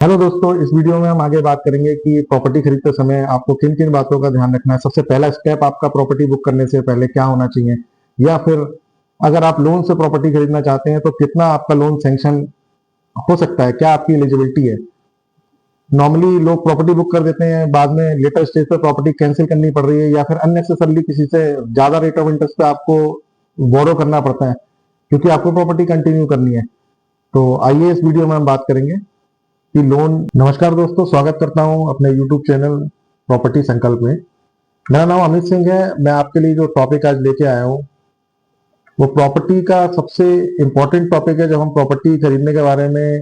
Hello दोस्तों, इस video में हम आगे बात करेंगे कि प्रॉपर्टी खरीदते समय आपको किन किन बातों का ध्यान रखना है। सबसे पहला स्टेप आपका प्रॉपर्टी बुक करने से पहले क्या होना चाहिए, या फिर अगर आप लोन से प्रॉपर्टी खरीदना चाहते हैं तो कितना आपका लोन सैंक्शन हो सकता है, क्या आपकी एलिजिबिलिटी है। नॉर्मली लोग प्रॉपर्टी बुक कर देते हैं, बाद में लेटर स्टेज पर प्रॉपर्टी कैंसिल करनी पड़ रही है, या फिर अननेसेसरली किसी से ज्यादा रेट ऑफ इंटरेस्ट पे आपको बोरो करना पड़ता है क्योंकि आपको प्रॉपर्टी कंटिन्यू करनी है। तो आइए इस वीडियो में हम बात करेंगे कि लोन। नमस्कार दोस्तों, स्वागत करता हूं अपने YouTube चैनल प्रॉपर्टी संकल्प में। मेरा नाम अमित सिंह है। मैं आपके लिए जो टॉपिक आज लेके आया हूं वो प्रॉपर्टी का सबसे इम्पोर्टेंट टॉपिक है। जब हम प्रॉपर्टी खरीदने के बारे में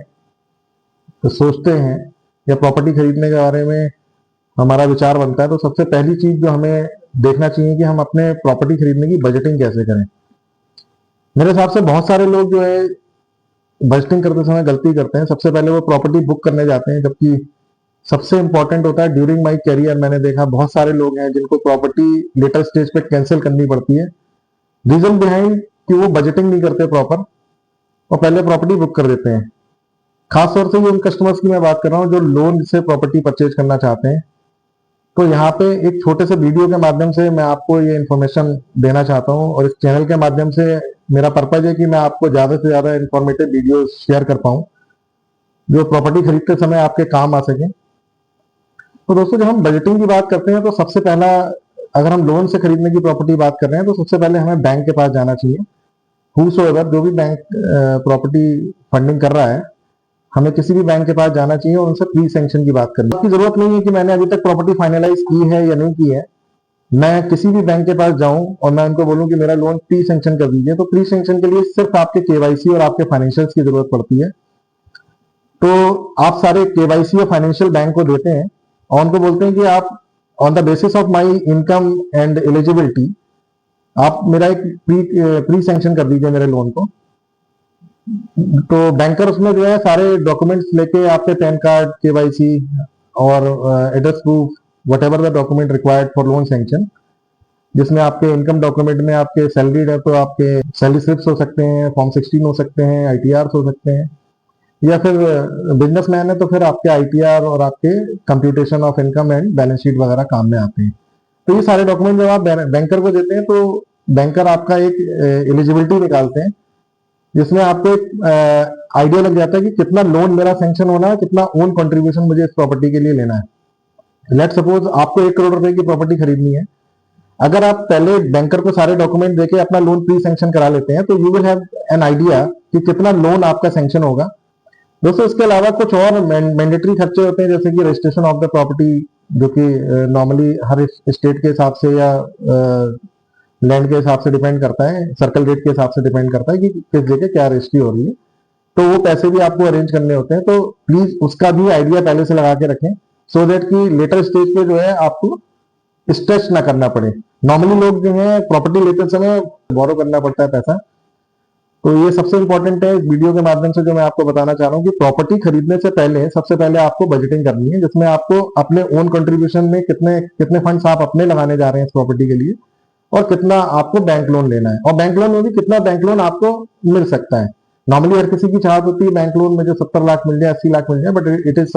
सोचते हैं या प्रॉपर्टी खरीदने के बारे में हमारा विचार बनता है, तो सबसे पहली चीज जो हमें देखना चाहिए कि हम अपने प्रॉपर्टी खरीदने की बजटिंग कैसे करें। मेरे हिसाब से बहुत सारे लोग जो है बजटिंग करते समय गलती करते हैं। सबसे पहले वो प्रॉपर्टी बुक करने जाते हैं, जबकि सबसे इंपॉर्टेंट होता है ड्यूरिंग माई करियर। मैंने देखा बहुत सारे लोग हैं जिनको प्रॉपर्टी लेटर स्टेज पे कैंसिल करनी पड़ती है। रीजन बिहाइंड कि वो बजटिंग नहीं करते प्रॉपर और पहले प्रॉपर्टी बुक कर देते हैं। खास तौर से ये उन कस्टमर्स की मैं बात कर रहा हूँ जो लोन से प्रॉपर्टी परचेज करना चाहते हैं। तो यहाँ पे एक छोटे से वीडियो के माध्यम से मैं आपको ये इन्फॉर्मेशन देना चाहता हूँ, और इस चैनल के माध्यम से मेरा पर्पज है कि मैं आपको ज्यादा से ज्यादा इन्फॉर्मेटिव वीडियो शेयर कर पाऊँ जो प्रॉपर्टी खरीदते समय आपके काम आ सके। तो दोस्तों, जब हम बजटिंग की बात करते हैं तो सबसे पहला, अगर हम लोन से खरीदने की प्रॉपर्टी बात कर रहे हैं तो सबसे पहले हमें बैंक के पास जाना चाहिए। हूसोएवर, जो भी बैंक प्रॉपर्टी फंडिंग कर रहा है, हमें किसी भी बैंक के पास जाना चाहिए और उनसे प्री सैंक्शन की बात करनी। आपकी जरूरत नहीं है कि मैंने अभी तक प्रॉपर्टी फाइनलाइज की है या नहीं की है। मैं किसी भी बैंक के पास जाऊं और मैं उनको बोलूं कि मेरा लोन प्री सैंक्शन कर दीजिए, तो प्री सैंक्शन के लिए सिर्फ आपके केवाईसी और आपके फाइनेंशियल्स की जरूरत पड़ती है। तो आप सारे केवाईसी और फाइनेंशियल बैंक को देते हैं और उनको बोलते हैं कि आप on the basis of my income and eligibility आप मेरा एक प्री सैंक्शन कर दीजिए मेरे लोन को। तो बैंकर उसमें जो है सारे डॉक्यूमेंट्स लेके आपके पैन कार्ड, केवाईसी और address proof, what ever the document required for loan sanction, जिसमें आपके इनकम डॉक्यूमेंट में आपके सैलरीड है तो आपके सैलरी स्लिप्स हो सकते हैं, फॉर्म 16 हो सकते हैं, आईटीआर हो सकते हैं, या फिर बिजनेसमैन है तो फिर आपके आईटीआर और आपके computation of income and balance sheet वगैरह काम में आते हैं। तो ये सारे डॉक्यूमेंट जब आप बैंकर को देते हैं तो बैंकर आपका एक एलिजिबिलिटी निकालते हैं, जिसमें आपको एक आइडिया लग जाता है कि कितना लोन मेरा सैंक्शन होना है, कितना ओन कंट्रीब्यूशन मुझे इस प्रॉपर्टी के लिए लेना है। लेट सपोज आपको 1 करोड़ रुपए की प्रॉपर्टी खरीदनी है। अगर आप पहले बैंकर को सारे डॉक्यूमेंट देके अपना लोन प्री सैंक्शन करा लेते हैं तो you will have an idea कि कितना लोन आपका सैंक्शन होगा। दोस्तों, इसके अलावा कुछ और मैंडेटरी खर्चे होते हैं, जैसे कि रजिस्ट्रेशन ऑफ द प्रॉपर्टी, जो कि नॉर्मली हर स्टेट के हिसाब से या लैंड के हिसाब से डिपेंड करता है, सर्कल रेट के हिसाब से डिपेंड करता है कि किस जगह क्या रजिस्ट्री हो रही है। तो वो पैसे भी आपको अरेंज करने होते हैं, तो प्लीज उसका भी आइडिया पहले से लगा के रखें, सो दैट कि लेटर स्टेज पे जो है आपको स्ट्रेच ना करना पड़े। नॉर्मली लोग जो है प्रॉपर्टी लेते समय बोरो करना पड़ता है पैसा। तो ये सबसे इंपॉर्टेंट है इस वीडियो के माध्यम से जो मैं आपको बताना चाह रहा हूँ कि प्रॉपर्टी खरीदने से पहले सबसे पहले आपको बजटिंग करनी है, जिसमें आपको अपने ओन कंट्रीब्यूशन में कितने कितने फंड्स आप अपने लगाने जा रहे हैं इस प्रॉपर्टी के लिए, और कितना आपको बैंक लोन लेना है, और बैंक लोन में भी कितना बैंक लोन आपको मिल सकता है। नॉर्मली हर किसी की चाहत होती है बैंक लोन में जो 70 लाख मिल जाए, 80 लाख मिल जाए, but it is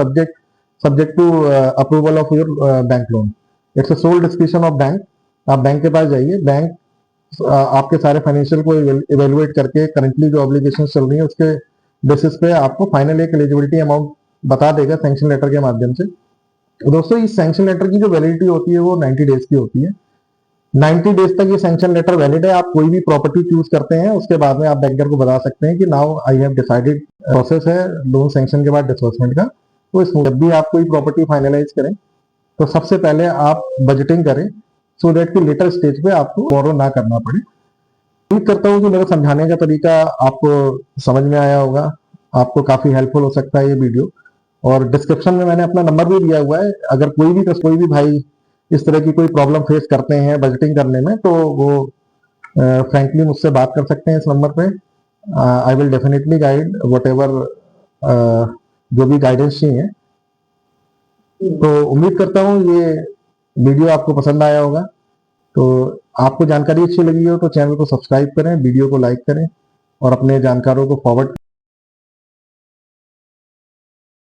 subject to approval of your bank loan. It's a sole description of bank. आप बैंक के पास जाइए, बैंक आपके सारे फाइनेंशियल को इवेलुएट करके करंटली जो ऑब्लिगेशन चल रही है उसके बेसिस पे आपको फाइनल एक एलिजिबिलिटी अमाउंट बता देगा सैंक्शन लेटर के माध्यम से। दोस्तों, इस सैंक्शन लेटर की जो वैलिडिटी होती है वो 90 डेज की होती है। 90 डेज तक ये सैंक्शन लेटर वैलिड है। आप कोई भी प्रॉपर्टी चूज करते हैं उसके बाद में आप बैंकर को बता सकते हैं कि now I have decided, process है लोन सैंक्शन के बाद डिसबर्समेंट का। तो इसमें जब भी आप कोई प्रॉपर्टी फाइनलाइज करें तो सबसे पहले आप बजटिंग करें, सो दैट कि लेटर स्टेज पे आपको बोरो ना करना पड़े। उम्मीद करता हूँ कि मेरा समझाने का तरीका आपको समझ में आया होगा, आपको काफी हेल्पफुल हो सकता है ये वीडियो। और डिस्क्रिप्शन में मैंने अपना नंबर भी दिया हुआ है। अगर कोई भी भाई इस तरह की कोई प्रॉब्लम फेस करते हैं बजटिंग करने में, तो वो फ्रैंकली मुझसे बात कर सकते हैं इस नंबर पे। I will definitely guide what ever जो भी गाइडेंस चाहिए। तो उम्मीद करता हूँ ये वीडियो आपको पसंद आया होगा। तो आपको जानकारी अच्छी लगी हो तो चैनल को सब्सक्राइब करें, वीडियो को लाइक करें और अपने जानकारों को फॉरवर्ड